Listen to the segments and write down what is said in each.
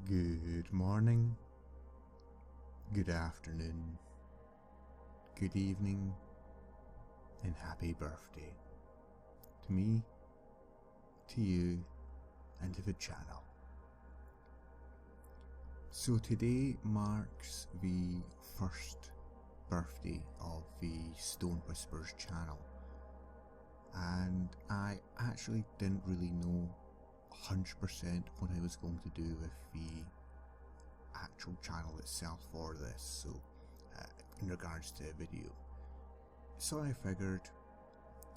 Good morning, good afternoon, good evening, and happy birthday to me, to you, and to the channel. So today marks the first birthday of the Stone Whispers channel, and I actually didn't really know 100% what I was going to do with the actual channel itself for this, so in regards to a video. So I figured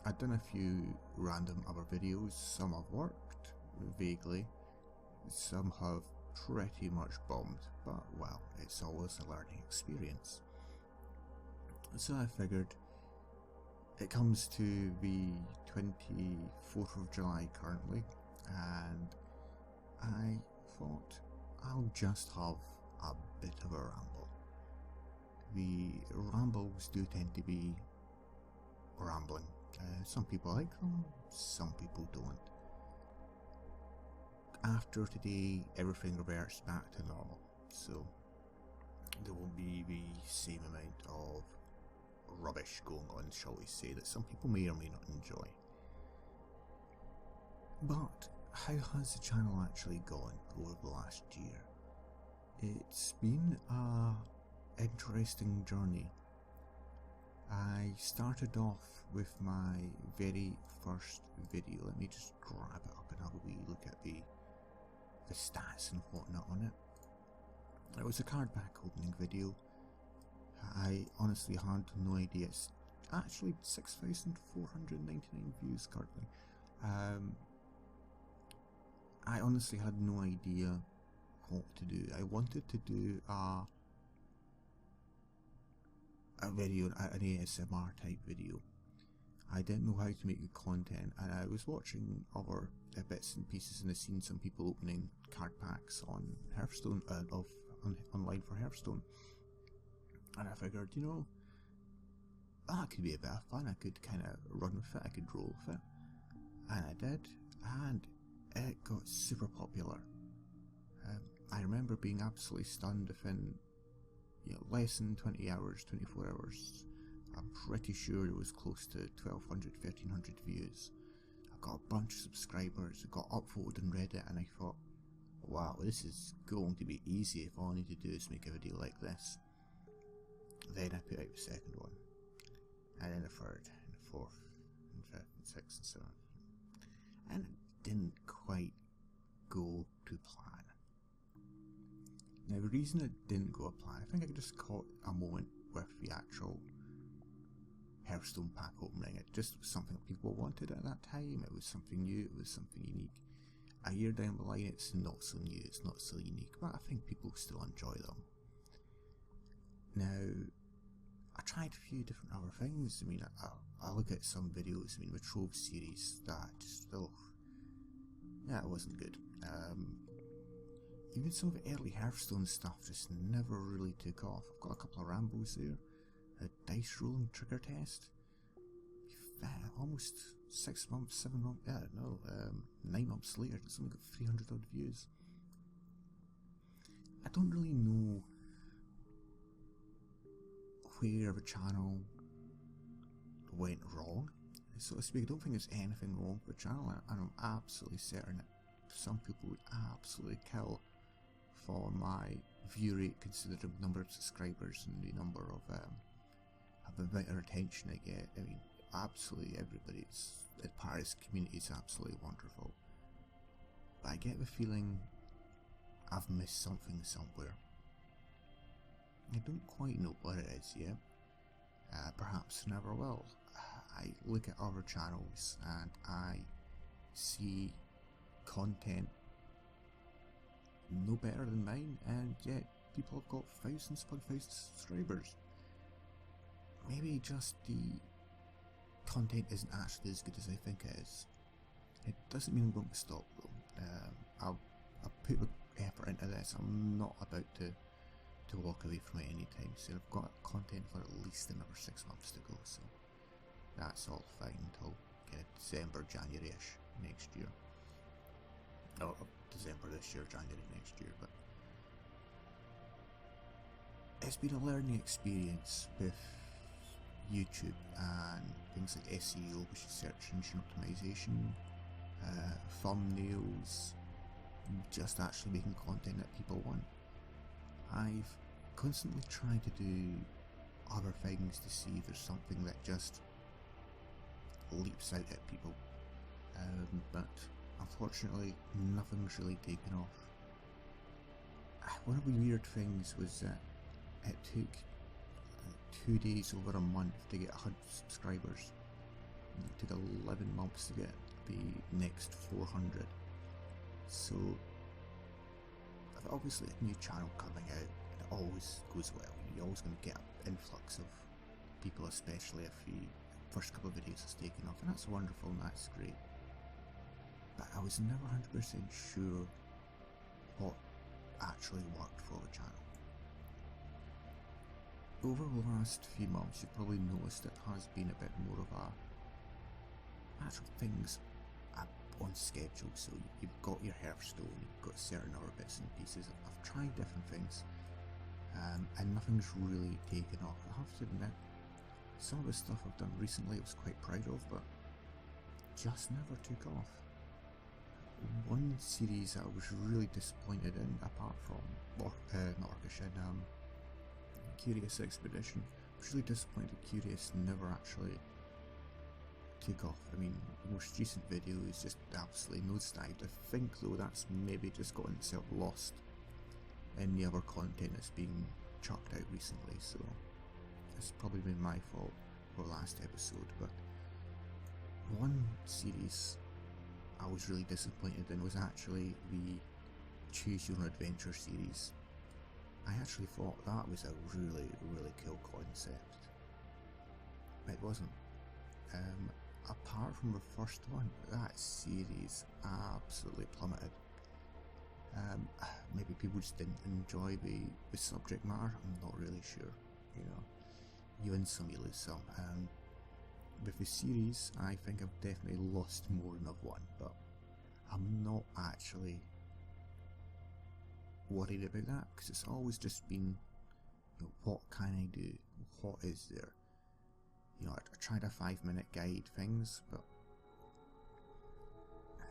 I'd done a few random other videos. Some have worked vaguely, some have pretty much bombed, but well, it's always a learning experience. So I figured it comes to the 24th of July currently, and I thought I'll just have a bit of a ramble. The rambles do tend to be rambling. Some people like them, some people don't. After today, everything reverts back to normal, so there won't be the same amount of rubbish going on, shall we say, that some people may or may not enjoy. But how has the channel actually gone over the last year? It's been a interesting journey. I started off with my very first video. Let me just grab it up and have a wee look at the stats and whatnot on it. It was a card pack opening video. I honestly had no idea. It's actually 6,499 views currently. I honestly had no idea what to do. I wanted to do a video, an ASMR type video. I didn't know how to make the content, and I was watching other bits and pieces, and I've seen some people opening card packs on Hearthstone, online for Hearthstone, and I figured, you know, that could be a bit of fun. I could kind of run with it, I could roll with it, and I did, and it got super popular. I remember being absolutely stunned within, less than 20 hours, 24 hours. I'm pretty sure it was close to 1,200, 1,300 views. I got a bunch of subscribers, it got upvoted on Reddit, and I thought, wow, this is going to be easy if all I need to do is make a video like this. Then I put out the second one, and then the third, and the fourth, and fifth, and sixth, and seventh. And it didn't quite go to plan. Now, the reason it didn't go to plan, I think I just caught a moment with the actual Hearthstone pack opening. It just was something that people wanted at that time. It was something new, it was something unique. A year down the line, it's not so new, it's not so unique, but I think people still enjoy them. Now, I tried a few different other things. I mean, I look at some videos, I mean, the Trove series, that just, it wasn't good. Even some of the early Hearthstone stuff just never really took off. I've got a couple of rambles there. A dice rolling trigger test. Almost 6 months, 7 months, 9 months later, it's only got 300 odd views. I don't really know where the channel went wrong, so to speak. I don't think there's anything wrong with the channel, and I'm absolutely certain that some people would absolutely kill for my view rate, considering the number of subscribers and the number of the amount of attention I get. I mean, absolutely everybody's part of this community is absolutely wonderful, but I get the feeling I've missed something somewhere. I don't quite know what it is yet. Perhaps never will. I look at other channels and I see content no better than mine, and yet people have got thousands upon thousands of subscribers. Maybe just the content isn't actually as good as I think it is. It doesn't mean I'm going to stop though. I'll put the effort into this. I'm not about to walk away from it anytime soon. I've got content for at least another 6 months to go, so that's all fine until December, January-ish next year. December this year, January next year, but it's been a learning experience with YouTube and things like SEO, which is search engine optimization, thumbnails, just actually making content that people want. I've constantly tried to do other things to see if there's something that just leaps out at people, but unfortunately nothing's really taken off. One of the weird things was that it took 2 days over a month to get 100 subscribers. It took 11 months to get the next 400. So obviously a new channel coming out, it always goes well. You're always going to get an influx of people, especially if the first couple of videos is taken off, and that's wonderful and that's great. But I was never 100% sure what actually worked for the channel. Over the last few months, you've probably noticed it has been a bit more of a actual things on schedule. So you've got your Hearthstone, you've got certain other bits and pieces. I've tried different things, and nothing's really taken off. I have to admit, some of the stuff I've done recently I was quite proud of, but just never took off. One series that I was really disappointed in, apart from Curious Expedition, I was really disappointed Curious never actually took off. I mean, the most recent video is just absolutely nosedived. I think though that's maybe just gotten itself lost in the other content that's been chucked out recently, so it's probably been my fault for the last episode. But one series I was really disappointed in was actually the Choose Your Own Adventure series. I actually thought that was a really, really cool concept. It wasn't. Apart from the first one, that series absolutely plummeted. Maybe people just didn't enjoy the subject matter, I'm not really sure. You know, you win some, you lose some. With the series, I think I've definitely lost more than I've won, but I'm not actually worried about that, because it's always just been, you know, what can I do? What is there? You know, I tried a 5-minute guide things, but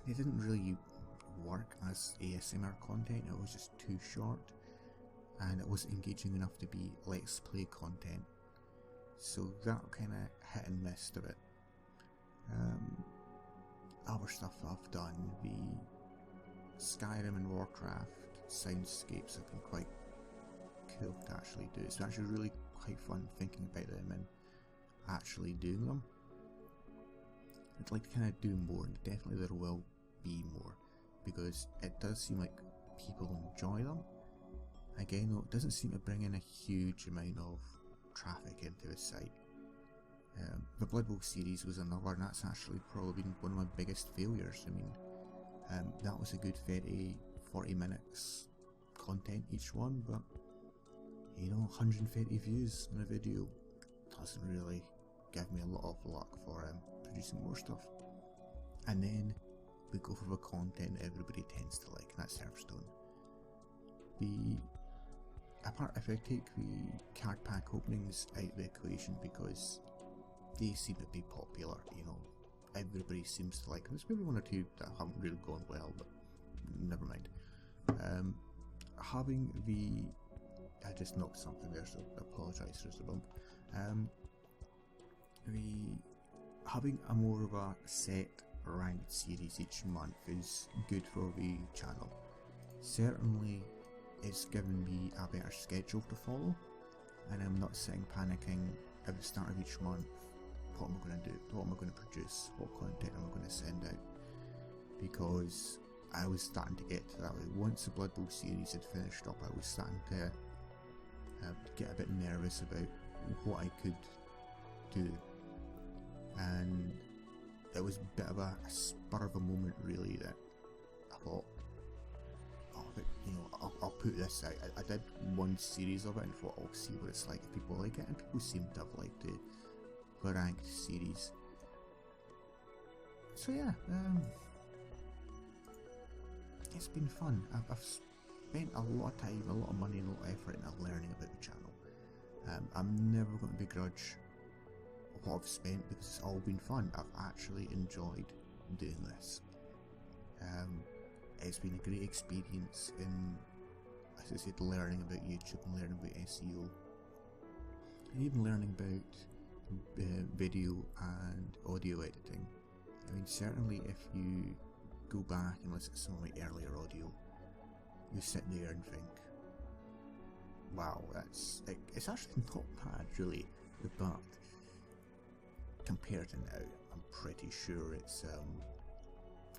they didn't really work as ASMR content. It was just too short, and it wasn't engaging enough to be let's play content. So that kind of hit and missed a bit. Other stuff I've done, the Skyrim and Warcraft soundscapes have been quite cool to actually do. It's actually really quite fun thinking about them and actually doing them. I'd like to kind of do more, and definitely there will be more, because it does seem like people enjoy them. Again though, it doesn't seem to bring in a huge amount of traffic into the site. The Blood Bowl series was another, and that's actually probably been one of my biggest failures. I mean, that was a good 30-40 minutes content each one, but you know, 130 views on a video doesn't really give me a lot of luck for producing more stuff. And then we go for the content everybody tends to like, and that's Hearthstone. If I take the card pack openings out of the equation, because they seem to be popular, you know, everybody seems to like them. There's maybe one or two that haven't really gone well, but never mind. I just knocked something there, so I apologise, there's a bump. Having a more of a set ranked series each month is good for the channel. Certainly it's given me a better schedule to follow, and I'm not sitting panicking at the start of each month. What am I going to do? What am I going to produce? What content am I going to send out? Because I was starting to get to that way. Once the Blood Bowl series had finished up, I was starting to get a bit nervous about what I could do, and it was a bit of a spur of a moment really that I thought, oh, but, you know, I'll put this out. I did one series of it and thought I'll see what it's like if people like it, and people seem to have liked the ranked series. So yeah, it's been fun. I've spent a lot of time, a lot of money, and a lot of effort into learning about the channel. I'm never going to begrudge what I've spent because it's all been fun. I've actually enjoyed doing this. It's been a great experience in, as I said, learning about YouTube and learning about SEO, and even learning about video and audio editing. I mean, certainly if you go back and listen to some of my earlier audio, you sit there and think, wow, it's actually not bad really, but compared to now, I'm pretty sure it's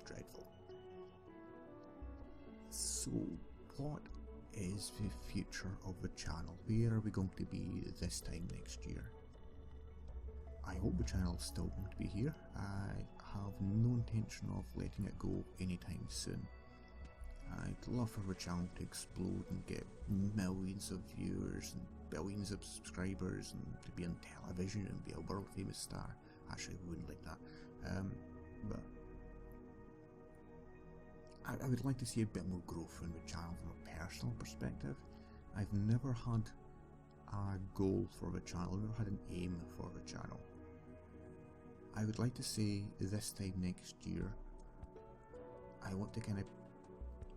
dreadful. So what is the future of the channel? Where are we going to be this time next year? I hope the channel is still going to be here. I have no intention of letting it go anytime soon. I'd love for the channel to explode and get millions of viewers and billions of subscribers and to be on television and be a world famous star. Actually, I wouldn't like that. But I would like to see a bit more growth in the channel from a personal perspective. I've never had a goal for the channel, I've never had an aim for the channel. I would like to say this time next year, I want to kind of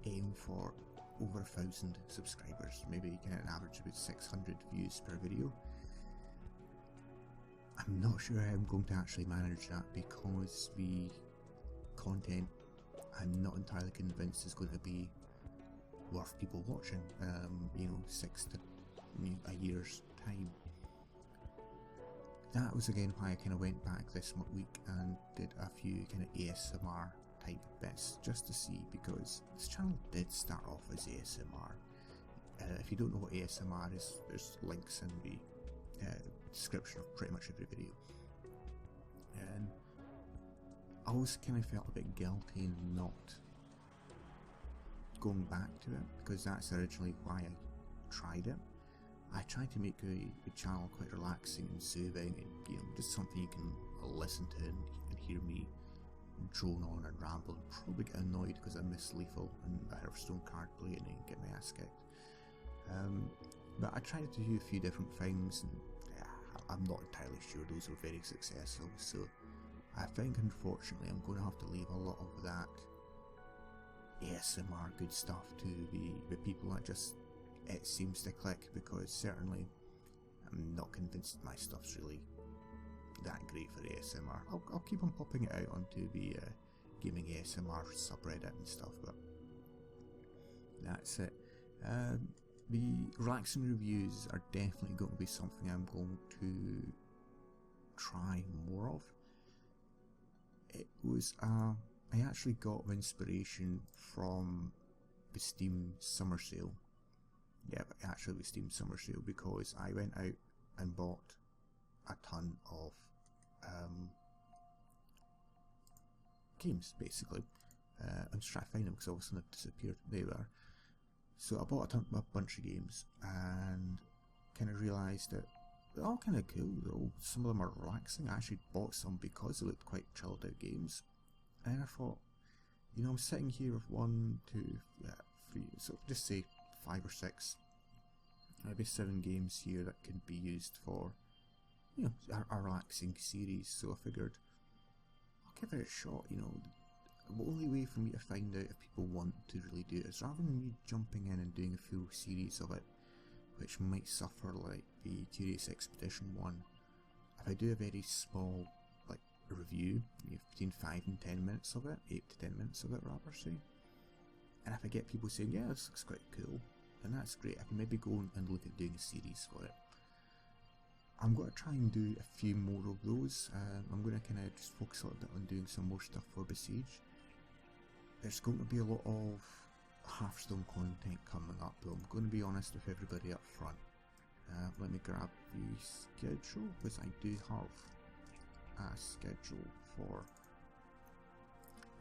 aim for over 1,000 subscribers, maybe kind of an average of about 600 views per video. I'm not sure how I'm going to actually manage that because the content I'm not entirely convinced is going to be worth people watching, 6 to a year's time. That was again why I kind of went back this week and did a few kind of ASMR type bits just to see, because this channel did start off as ASMR. If you don't know what ASMR is, there's links in the description of pretty much every video. And I always kind of felt a bit guilty in not going back to it, because that's originally why I tried it. I tried to make the channel quite relaxing and soothing, and just something you can listen to and you can hear me drone on and ramble and probably get annoyed because I miss Lethal and the Hearthstone card playing and get my ass kicked. But I tried to do a few different things, and I'm not entirely sure those were very successful, so I think unfortunately I'm going to have to leave a lot of that ASMR good stuff to the people that just it seems to click, because certainly I'm not convinced my stuff's really that great for ASMR. I'll keep on popping it out onto the gaming ASMR subreddit and stuff, but that's it. The relaxing reviews are definitely going to be something I'm going to try more of. It was I actually got inspiration from the Steam summer sale. Yeah, but actually the Steam summer sale, because I went out and bought a ton of games, basically. I'm just trying to find them because all of a sudden they've disappeared. There they are. So I bought a bunch of games and kind of realised that they're all kind of cool though. Some of them are relaxing. I actually bought some because they looked quite chilled out games. And I thought, I'm sitting here with 1, 2, 3, so just say 5 or 6, maybe 7 games here that could be used for, a relaxing series. So I figured I'll give it a shot. The only way for me to find out if people want to really do it is rather than me jumping in and doing a full series of it, which might suffer like the Curious Expedition one. If I do a very small review, between 5 and 10 minutes of it, 8 to 10 minutes of it rather say, and if I get people saying, yeah, this looks quite cool, then that's great. I can maybe go and look at doing a series for it. I'm going to try and do a few more of those. I'm going to kind of just focus a little bit on doing some more stuff for Besiege. There's going to be a lot of Hearthstone content coming up, but I'm going to be honest with everybody up front. Let me grab the schedule, because I do have a schedule for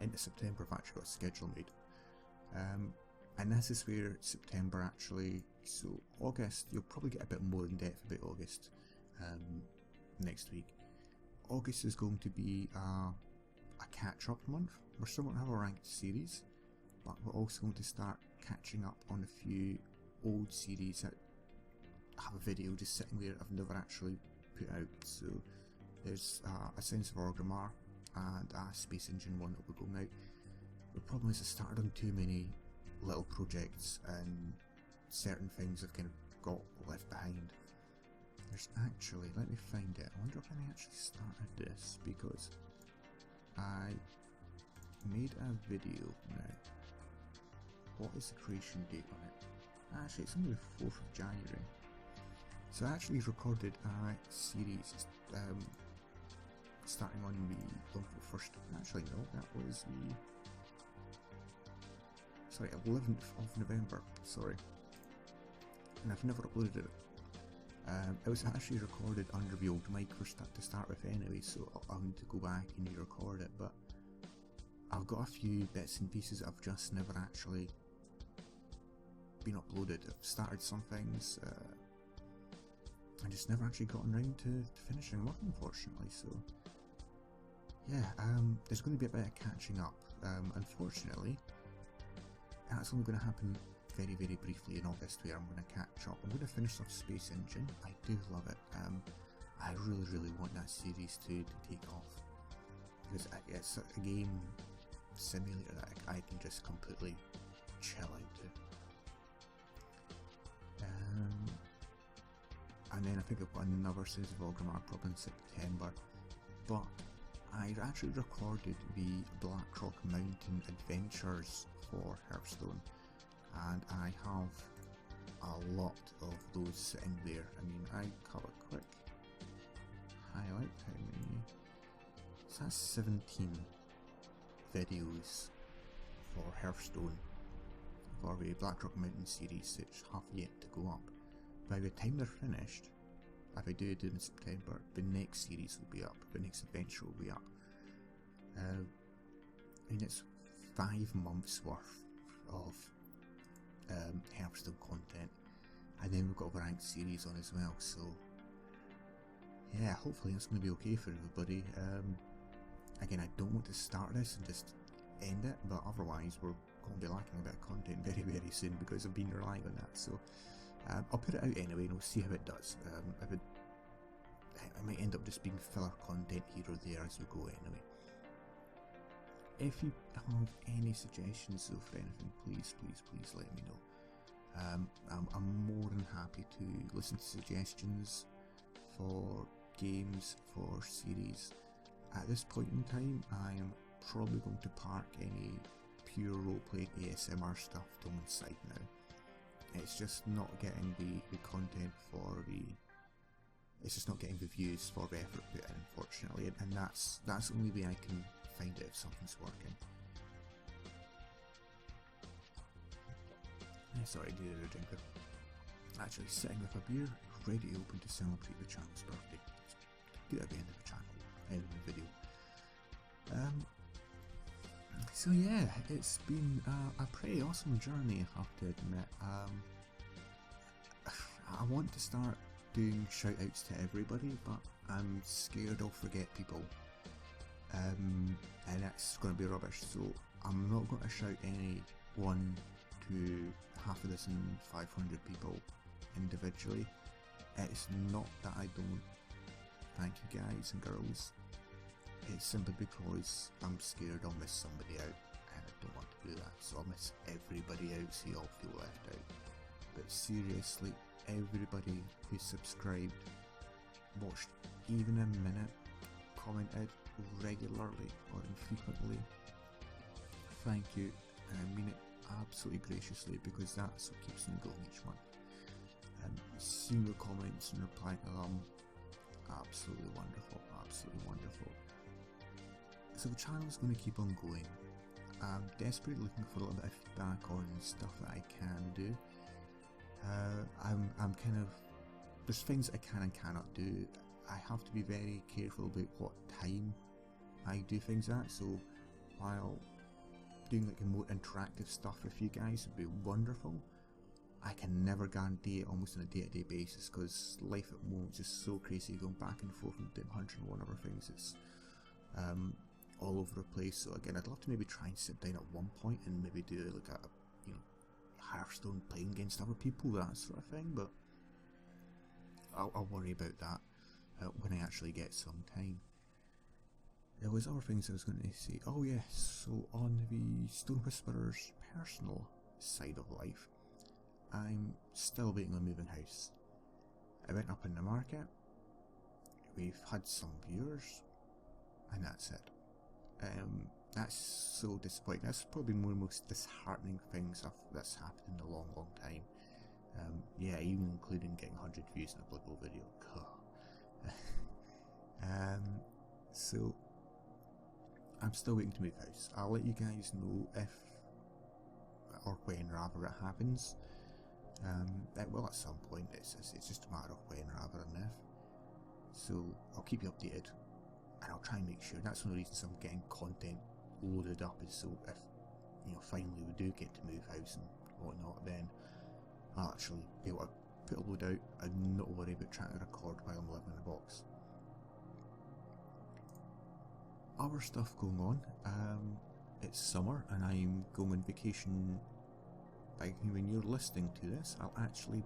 into September. I've actually got a schedule made. And this is where September actually, so August, you'll probably get a bit more in depth about August next week. August is going to be a catch-up month. We're still going to have a ranked series, but we're also going to start catching up on a few old series that have a video just sitting there I've never actually put out. So there's a Sense of Orgrimmar and a Space Engine one that will be going out. The problem is I started on too many little projects and certain things have kind of got left behind. There's actually, let me find it, I wonder when I actually started this, because I made a video now. What is the creation date on it? Actually, it's only the 4th of January. So I actually recorded a series starting on the 1st, actually no, that was the 11th of November, sorry. And I've never uploaded it. It was actually recorded under the old mic to start with anyway, so I'll need to go back and re-record it, but I've got a few bits and pieces that I've just never actually been uploaded. I've started some things, I just never actually gotten around to finishing work, unfortunately, so yeah, there's going to be a bit of catching up. Unfortunately, that's only going to happen very, very briefly in August, where I'm going to catch up. I'm going to finish off Space Engine. I do love it. I really, really want that series to take off, because it's a game simulator that I can just completely chill out to. And then I think I've got another Sense of Orgrimmar probably in September, but I actually recorded the Blackrock Mountain Adventures for Hearthstone, and I have a lot of those sitting there. I mean, I have a quick highlight, how many? So that's 17 videos for Hearthstone for the Blackrock Mountain series, which have yet to go up. By the time they're finished, if I do it in September, the next series will be up, the next adventure will be up. And it's 5 months worth of Hearthstone content, and then we've got a ranked series on as well, so yeah, hopefully it's going to be okay for everybody. Again, I don't want to start this and just end it, but otherwise we're going to be lacking a bit of content very, very soon, because I've been relying on that, so I'll put it out anyway and we'll see how it does. If it might end up just being filler content here or there as we go anyway. If you have any suggestions though for anything, please let me know. I'm more than happy to listen to suggestions for games, for series. At this point in time, I am probably going to park any pure roleplay ASMR stuff to one side now. It's just not getting the content for the... It's just not getting the views for the effort put in, unfortunately, and that's the only way I can find out if something's working. Yeah, sorry, I did a drinker. Actually, sitting with a beer, ready open to celebrate the channel's birthday. Do it at the end of the channel, end of the video. So yeah, it's been a pretty awesome journey, I have to admit. I want to start doing shout outs to everybody, but I'm scared I'll forget people. And that's going to be rubbish, so I'm not going to shout anyone to 500 people individually. It's not that I don't thank you guys and girls, it's simply because I'm scared I'll miss somebody out, and I don't want to do that, so I'll miss everybody out so you all feel left out. But seriously, everybody who subscribed, watched even a minute, commented regularly or infrequently, thank you, and I mean it absolutely graciously, because that's what keeps me going each month. Seeing the comments and replying to them, absolutely wonderful, absolutely wonderful. So the channel's going to keep on going. I'm desperately looking for a little bit of feedback on stuff that I can do. I'm kind of, there's things I can and cannot do. I have to be very careful about what time I do things at, so while doing like a more interactive stuff with you guys would be wonderful, I can never guarantee it almost on a day-to-day basis, because life at the moment is just so crazy, going back and forth and doing 101 other things. It's all over the place. So again, I'd love to maybe try and sit down at one point and maybe do like a Hearthstone, playing against other people, that sort of thing, but I'll worry about that when I actually get some time. There was other things I was going to say. Oh yes, so on the Stone Whisperer's personal side of life, I'm still waiting on moving house. I went up in the market, we've had some viewers, and that's it. That's so disappointing. That's probably one of the most disheartening things that's happened in a long, long time. Yeah, even including getting 100 views in a Blood Bowl video. So I'm still waiting to move house. I'll let you guys know if or when rather it happens. Well, at some point. It's just a matter of when rather than if. So I'll keep you updated, and I'll try and make sure. That's one of the reasons I'm getting content loaded up, is so if finally we do get to move house and whatnot, then I'll actually be able to put a load out and not worry about trying to record while I'm living in a box. Other stuff going on. It's summer and I'm going on vacation. When you're listening to this, I'll actually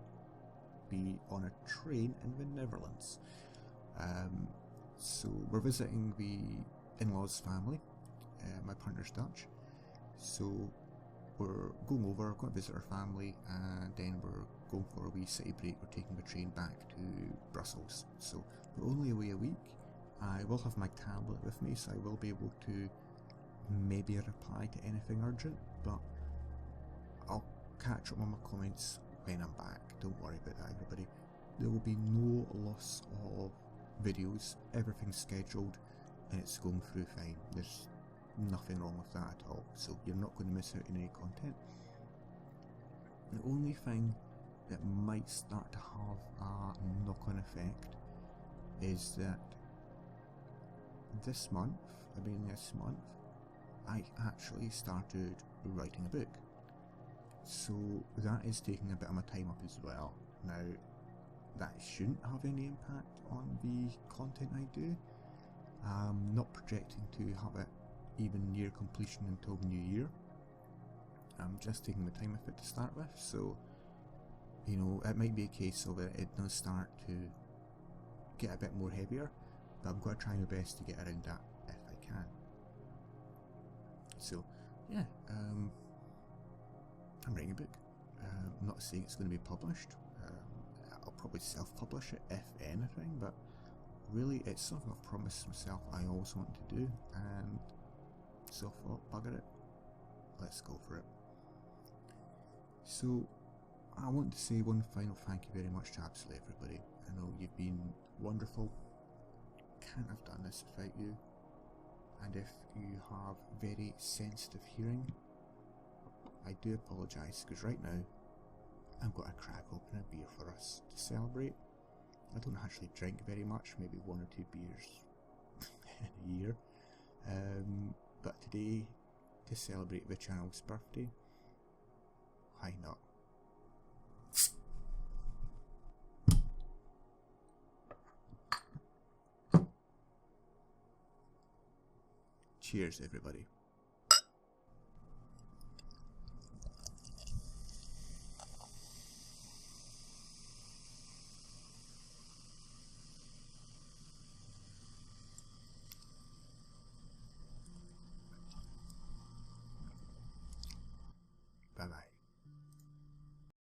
be on a train in the Netherlands. So we're visiting the in-laws family. My partner's Dutch, so we're going over, going to visit our family, and then we're going for a wee city break. We're taking the train back to Brussels, so we're only away a week. I will have my tablet with me, so I will be able to maybe reply to anything urgent, but I'll catch up on my comments when I'm back. Don't worry about that, everybody. There will be no loss of videos. Everything's scheduled and it's going through fine. There's nothing wrong with that at all, so you're not going to miss out on any content. The only thing that might start to have a knock-on effect is that this month, I actually started writing a book. So that is taking a bit of my time up as well. Now, that shouldn't have any impact on the content I do. I'm not projecting to have it even near completion until the new year. I'm just taking the time with it to start with, so it might be a case of it does start to get a bit more heavier, but I'm going to try my best to get around that if I can. So yeah, I'm writing a book. I'm not saying it's going to be published. I'll probably self-publish it if anything, but really it's something I've promised myself I always want to do, and so I thought, bugger it, let's go for it. So I want to say one final thank you very much to absolutely everybody. I know you've been wonderful. Can't have done this without you. And if you have very sensitive hearing, I do apologise, because right now I'm going to crack open a beer for us to celebrate. I don't actually drink very much, maybe 1 or 2 beers in a year. But today, to celebrate the channel's birthday, why not? Cheers, everybody.